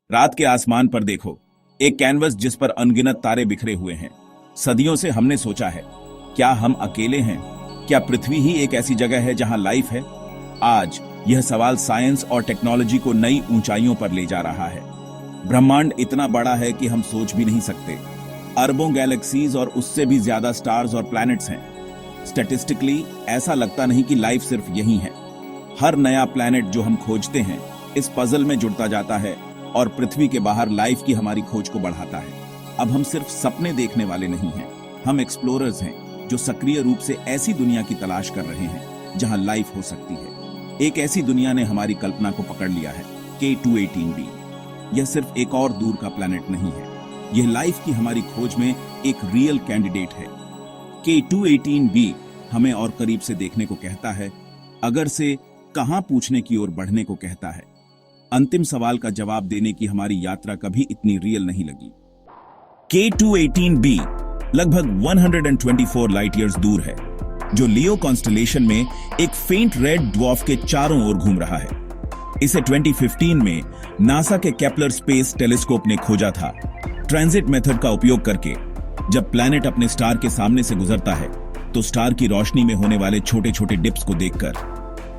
रात के आसमान पर देखो, एक कैनवस जिस पर अनगिनत तारे बिखरे हुए हैं। सदियों से हमने सोचा है, क्या हम अकेले हैं? क्या पृथ्वी ही एक ऐसी जगह है जहां लाइफ है? आज यह सवाल साइंस और टेक्नोलॉजी को नई ऊंचाइयों पर ले जा रहा है। ब्रह्मांड इतना बड़ा है कि हम सोच भी नहीं सकते। अरबों गैलेक्सीज और उससे भी ज्यादा स्टार्स और प्लैनेट्स हैं। स्टैटिस्टिकली ऐसा लगता नहीं कि लाइफ सिर्फ यही है। हर नया प्लैनेट जो हम खोजते हैं इस पजल में जुड़ता जाता है और पृथ्वी के बाहर लाइफ की हमारी खोज को बढ़ाता है। अब हम सिर्फ सपने देखने वाले नहीं हैं, हम एक्सप्लोरर्स हैं जो सक्रिय रूप से ऐसी दुनिया की तलाश कर रहे हैं जहां लाइफ हो सकती है। एक ऐसी दुनिया ने हमारी कल्पना को पकड़ लिया है, K218b। यह सिर्फ एक और दूर का प्लैनेट नहीं है, यह लाइफ की हमारी खोज में एक रियल कैंडिडेट है। K218b हमें और करीब से देखने को कहता है, अगर से कहां पूछने की ओर बढ़ने को कहता है। अंतिम सवाल का जवाब देने की हमारी यात्रा कभी इतनी रियल नहीं लगी। K218b लगभग 124 लाइट ईयर्स दूर है, जो लियो कॉन्स्टलेशन में एक फेंट रेड ड्वार्फ के चारों ओर घूम रहा है। इसे 2015 में नासा के केपलर स्पेस टेलीस्कोप ने खोजा था। ट्रांजिट मेथड का उपयोग करके जब प्लैनेट अपने स्टार के सामने से गुजरता है तो स्टार की रोशनी में होने वाले छोटे छोटे डिप्स को देखकर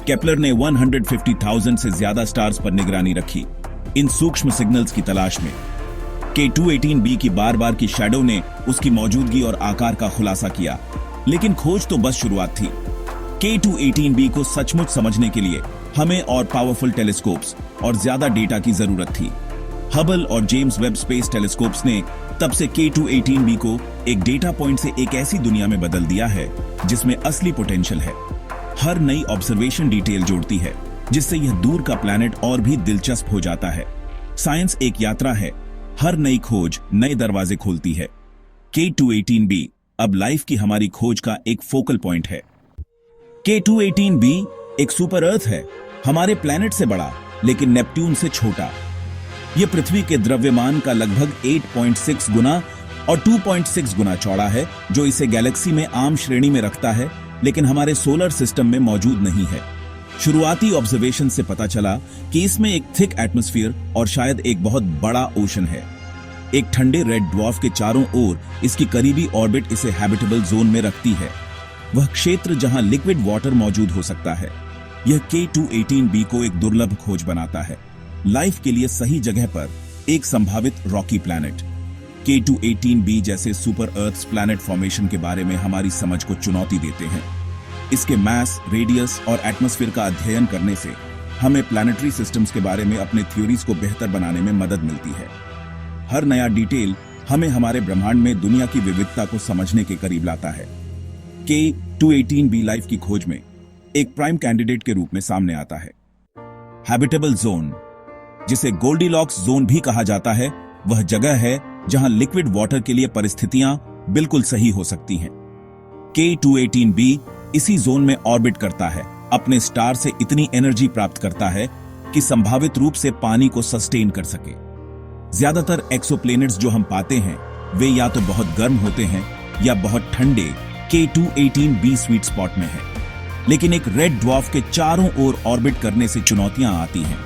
केपलर ने 150,000 से ज्यादा स्टार्स पर निगरानी रखी, इन सूक्ष्म सिग्नल्स की तलाश में। K218b की बार बार की शैडो ने उसकी मौजूदगी और आकार का खुलासा किया, लेकिन खोज तो बस शुरुआत थी। K218b को सचमुच समझने के लिए हमें और पावरफुल टेलीस्कोप्स और ज्यादा डेटा की जरूरत थी। हबल और जेम्स वेब स्पेस टेलीस्कोप्स ने तब से K218b को एक डेटा पॉइंट से एक ऐसी दुनिया में बदल दिया है जिसमें असली पोटेंशियल है। हर नई ऑब्जर्वेशन डिटेल जोड़ती है, जिससे यह दूर का प्लैनेट और भी दिलचस्प हो जाता है। साइंस एक यात्रा है, हर नई खोज नए दरवाजे खोलती है। K218b अब लाइफ की हमारी खोज का एक फोकल पॉइंट है। K218b एक सुपर अर्थ है, हमारे प्लैनेट से बड़ा लेकिन नेपट्यून से छोटा। यह पृथ्वी के द्रव्यमान का लगभग 8.6 गुना और 2.6 गुना चौड़ा है, जो इसे गैलेक्सी में आम श्रेणी में रखता है, लेकिन हमारे सोलर सिस्टम में मौजूद नहीं है। शुरुआती ऑब्जर्वेशन से पता चला कि इसमें एक थिक एटमॉस्फेयर और शायद एक बहुत बड़ा ओशन है। एक ठंडे रेड ड्वार्फ के चारों ओर इसकी करीबी ऑर्बिट इसे हैबिटेबल जोन में रखती है, वह क्षेत्र जहां लिक्विड वाटर मौजूद हो सकता है। यह K218b को एक दुर्लभ खोज बनाता है, लाइफ के लिए सही जगह पर एक संभावित रॉकी प्लैनेट। K218b जैसे सुपर अर्थ्स प्लैनेट फॉर्मेशन के बारे में हमारी समझ को चुनौती देते हैं। इसके मास, रेडियस और एटमॉस्फेयर का अध्ययन करने से हमें प्लैनेटरी सिस्टम्स के बारे में अपने थ्योरीज को बेहतर बनाने में मदद मिलती है। हर नया डिटेल हमें हमारे ब्रह्मांड में दुनिया की विविधता को समझने के करीब लाता है। K218b लाइफ की खोज में एक प्राइम कैंडिडेट के रूप में सामने आता है। हैबिटेबल जोन, जिसे गोल्डीलॉक्स जोन भी कहा जाता है, वह जगह है जहां लिक्विड वाटर के लिए परिस्थितियां बिल्कुल सही हो सकती हैं। K218b इसी जोन में ऑर्बिट करता है, अपने स्टार से इतनी एनर्जी प्राप्त करता है कि संभावित रूप से पानी को सस्टेन कर सके। ज्यादातर एक्सोप्लैनेट्स जो हम पाते हैं वे या तो बहुत गर्म होते हैं या बहुत ठंडे K218b स्वीट स्पॉट में है, लेकिन एक रेड ड्वार्फ के चारों ओर ऑर्बिट करने से चुनौतियां आती हैं।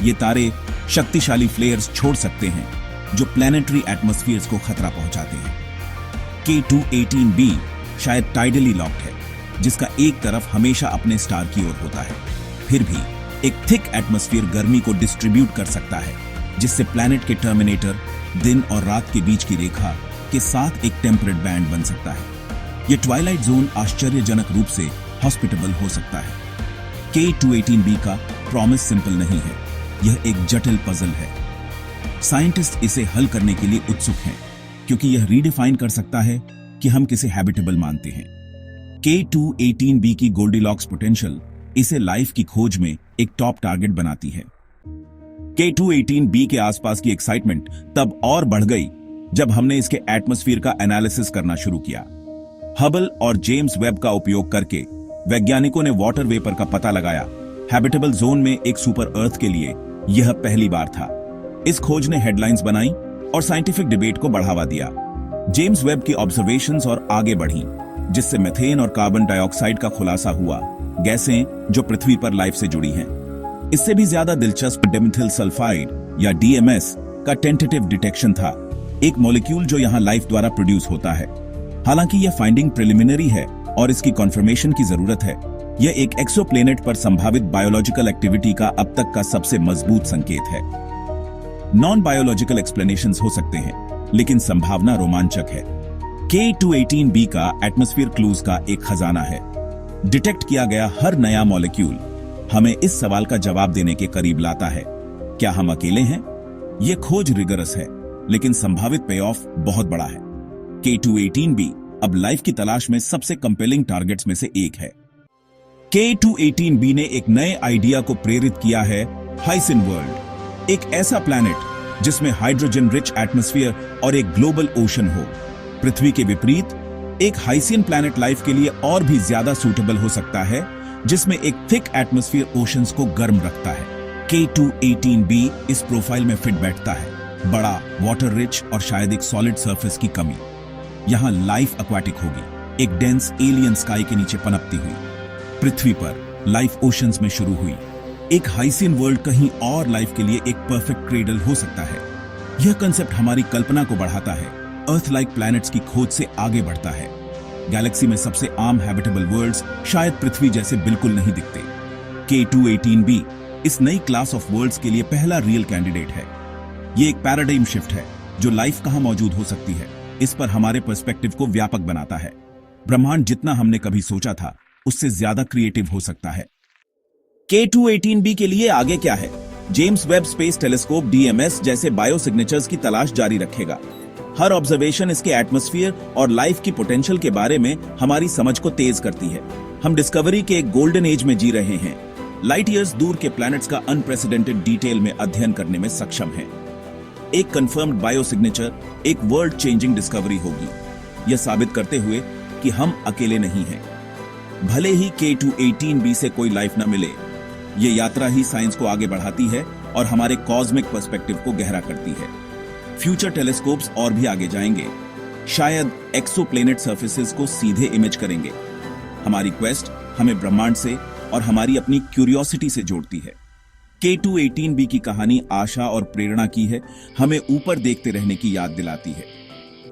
ये तारे शक्तिशाली फ्लेयर्स छोड़ सकते हैं जो प्लैनेटरी एटमॉस्फेयर्स को खतरा पहुंचाते हैं। K218b शायद टाइडली लॉक्ड है, जिसका एक तरफ हमेशा अपने स्टार की ओर होता है। फिर भी एक थिक एटमॉस्फेयर गर्मी को डिस्ट्रीब्यूट कर सकता है, जिससे प्लैनेट के टर्मिनेटर दिन और रात के बीच की रेखा के साथ एक टेम्परेट बैंड बन सकता है। यह ट्वाइलाइट जोन आश्चर्यजनक रूप से हॉस्पिटेबल हो सकता है। K218b का प्रॉमिस सिंपल नहीं है, यह एक जटिल पजल है। साइंटिस्ट इसे हल करने के लिए उत्सुक हैं, क्योंकि यह रीडिफाइन कर सकता है कि हम किसे हैबिटेबल मानते हैं। K218b की गोल्डीलॉक्स पोटेंशियल इसे लाइफ की खोज में एक टॉप टारगेट बनाती है। K218b के आसपास की एक्साइटमेंट तब और बढ़ गई जब हमने इसके एटमॉस्फेयर का एनालिसिस करना शुरू किया। हबल और जेम्स वेब का उपयोग करके वैज्ञानिकों ने वाटर वेपर का पता लगाया। हैबिटेबल जोन में एक सुपर अर्थ के लिए यह पहली बार था। इस खोज ने हेडलाइंस बनाई और साइंटिफिक डिबेट को बढ़ावा दिया। जेम्स वेब की ऑब्जर्वेशंस और आगे बढ़ी, जिससे मीथेन और कार्बन डाइऑक्साइड का खुलासा हुआ, गैसें जो पृथ्वी पर लाइफ से जुड़ी हैं। इससे भी ज्यादा दिलचस्प डिमेथिल सल्फाइड या DMS का टेंटेटिव डिटेक्शन था, एक मॉलिक्यूल जो यहां लाइफ द्वारा प्रोड्यूस होता है। हालांकि यह फाइंडिंग प्रिलिमिनरी है और इसकी कॉन्फर्मेशन की जरूरत है। यह एक एक्सोप्लैनेट पर संभावित बायोलॉजिकल एक्टिविटी का अब तक का सबसे मजबूत संकेत है। नॉन बायोलॉजिकल एक्सप्लेनेशंस हो सकते हैं, लेकिन संभावना रोमांचक है। K218b का एटमॉस्फेयर क्लूज का एक खजाना है। डिटेक्ट किया गया हर नया मॉलिक्यूल हमें इस सवाल का जवाब देने के करीब लाता है, क्या हम अकेले हैं? यह खोज रिगरस है, लेकिन संभावित पे ऑफ बहुत बड़ा है। K218b अब लाइफ की तलाश में सबसे कंपेलिंग टारगेट्स में से एक है। K218b ने एक नए आइडिया को प्रेरित किया है, हाइसिन वर्ल्ड, एक ऐसा प्लैनेट जिसमें हाइड्रोजन रिच एटमॉस्फेयर और एक ग्लोबल ओशन हो। पृथ्वी के विपरीत एक हाइसिन प्लैनेट लाइफ के लिए और भी ज्यादा सूटेबल हो सकता है, जिसमें एक थिक एटमॉस्फेयर ओशंस को गर्म रखता है। K218b इस प्रोफाइल में फिट बैठता है। बड़ा, वाटर रिच और शायद एक सॉलिड सरफेस की कमी। यहां लाइफ एक्वाटिक होगी, एक डेंस एलियन स्काई के नीचे पनपती हुई। पृथ्वी पर लाइफ ओशंस में शुरू हुई, एक हाइसिन वर्ल्ड कहीं और लाइफ के लिए एक परफेक्ट क्रेडल हो सकता है। यह कंसेप्ट हमारी कल्पना को बढ़ाता है, अर्थ लाइक प्लैनेट्स की खोज से आगे बढ़ता है। गैलेक्सी में सबसे आम हैबिटेबल वर्ल्ड्स शायद पृथ्वी जैसे बिल्कुल नहीं दिखते। K218b इस नई क्लास ऑफ वर्ल्ड्स के लिए पहला रियल कैंडिडेट है। ये एक पैराडाइम शिफ्ट है, जो लाइफ कहां मौजूद हो सकती है, इस पर हमारे पर्सपेक्टिव को व्यापक बनाता है। ब्रह्मांड जितना हमने कभी सोचा था, उससे ज्यादा क्रिएटिव हो सकता है। K218b के लिए आगे क्या है? James Webb space telescope DMS जैसे बायो सिग्नेचर्स की तलाश जारी रखेगा। हर ऑब्जर्वेशन इसके एटमॉस्फेयर और लाइफ की पोटेंशियल के बारे में हमारी समझ को तेज करती है। हम डिस्कवरी के एक गोल्डन एज में जी रहे हैं। लाइट ईयर्स दूर के प्लैनेट्स का अनप्रेसिडेंटेड डिटेल में अध्ययन करने में सक्षम हैं। एक कंफर्म्ड बायो सिग्नेचर एक वर्ल्ड चेंजिंग डिस्कवरी होगी, यह साबित करते हुए कि हम अकेले नहीं हैं। भले ही K218b से कोई लाइफ न मिले, ये यात्रा ही साइंस को आगे बढ़ाती है और हमारे कॉस्मिक पर्सपेक्टिव को गहरा करती है। फ्यूचर टेलीस्कोप्स और भी आगे जाएंगे, शायद एक्सोप्लैनेट सर्फेसेस को सीधे इमेज करेंगे। हमारी क्वेस्ट हमें ब्रह्मांड से और हमारी अपनी क्यूरियोसिटी से जोड़ती है। K218b की कहानी आशा और प्रेरणा की है, हमें ऊपर देखते रहने की याद दिलाती है।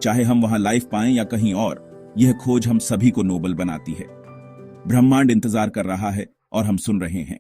चाहे हम वहां लाइफ पाएं या कहीं और, यह खोज हम सभी को नोबल बनाती है। ब्रह्मांड इंतजार कर रहा है और हम सुन रहे हैं।